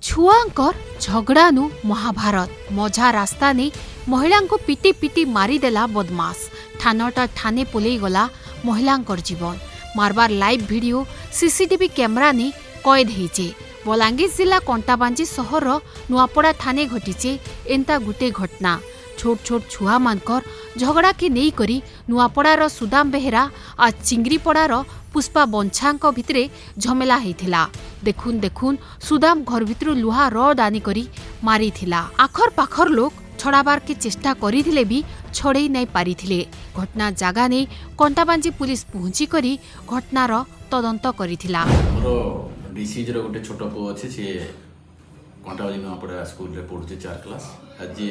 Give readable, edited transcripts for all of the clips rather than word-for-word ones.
छुआंकर झगड़ानु महाभारत मजा रास्ता ने महिला को पिटी पिटी मारिदेला बदमाश ठानटा ठाने पुलई गला महिलांकर जीवन मारबार लाइव वीडियो सीसीटीवी कैमरा ने कैद होइचे। बलांगीर जिला कंटाबांजी सहर नुआपड़ा ठाने घटीचे एंता गुटे घटना। छोट छोट छुआ मानकर झगड़ा के नहीं करी नुआपड़ार सुदाम बेहेरा आ चिंगरीपड़ार पुष्पा बंछांक भितरे झमेला हेथिला। देखुन देखुन सुदाम घर भितर लुहा रड आनी करी मारिथिला। आखर पाखर लोक छड़ाबार के चेष्टा करिथिले भी छड़ेई नहीं पारिथिले। घटना जागा नहीं कंटाबांजी पुलिस पहुंची करी घटनार तदंत करिथिला। डिसीज रो गोटे छोट पु अच्छे सी कंटाबांजी नुआपड़ा स्कूल रे पढ़ुचे 4 क्लास। आज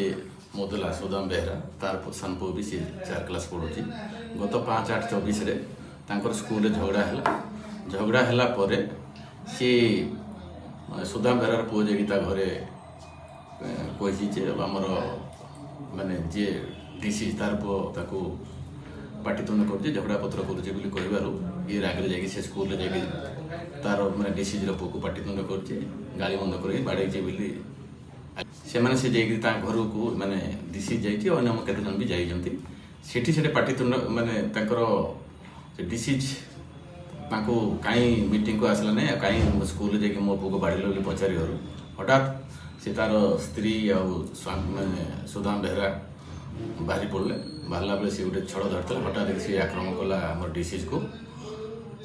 मोदला सुदाम बेहरा तार सान पु भी सी 4 क्लास पढ़ुची। गत 5/8/24 रे तांकर स्कूल रे झगड़ा हैला परे सी सुदाम बेहरार पुओ जे घरे कही जे आमर माने जे डीसी तार पुओ ताकू पाटितुंड कर झगड़ा पत्र कर रागे जाकि से स्कूल रे जाकि तार माने डीसी रो पुओ को पाटितुंड कर गाड़ी बंद कर बाड़े से माने से जाकि घर को माने डीसी जाइए और अन्य केते जन भी जाइजंती सेठी सेठी पाटितुंड माने तांकर डिसीज तांको काई मीटिंग को आसला नहीं काई स्कूल जाकि मो पुओ को बाड़िल बोली पचारि हठात से तार स्त्री माने सुदाम बेहरा बाहरी पड़े बाहरला बेले सी गोटे छड़ धरता हठात सी आक्रमण कला आम डिसीज को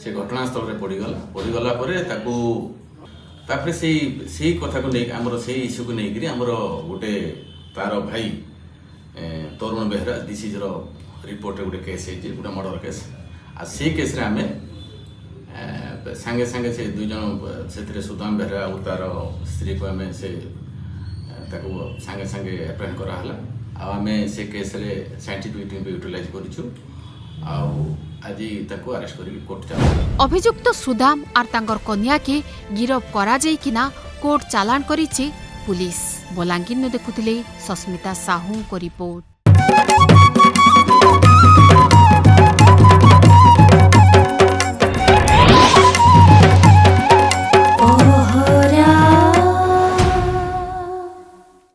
से घटनास्थल में पड़गला से कथा को नहीं आमर से इश्यू को लेकिन आमर गोटे तार भाई तरुण बेहरा डिसीज रिपोर्ट गोटे केस है गोटे मर्डर केस आ से केस रे आमे सांगे सांगे से 2 जन से सुदाम बेहरा और तार स्त्री को आम से सांगे सांगे एप्रेंड कराला आमे से केस रे साइंटिफिक टीम यूटिलाइज करिछु आज ताको अरेस्ट करी कोर्ट चालान। अभियुक्त सुदाम आर तांकर कन्या के गिरफ करा जाई किना कोर्ट चालान करिछि पुलिस। बलांगीर ने देखुथिले सस्मिता साहू को रिपोर्ट।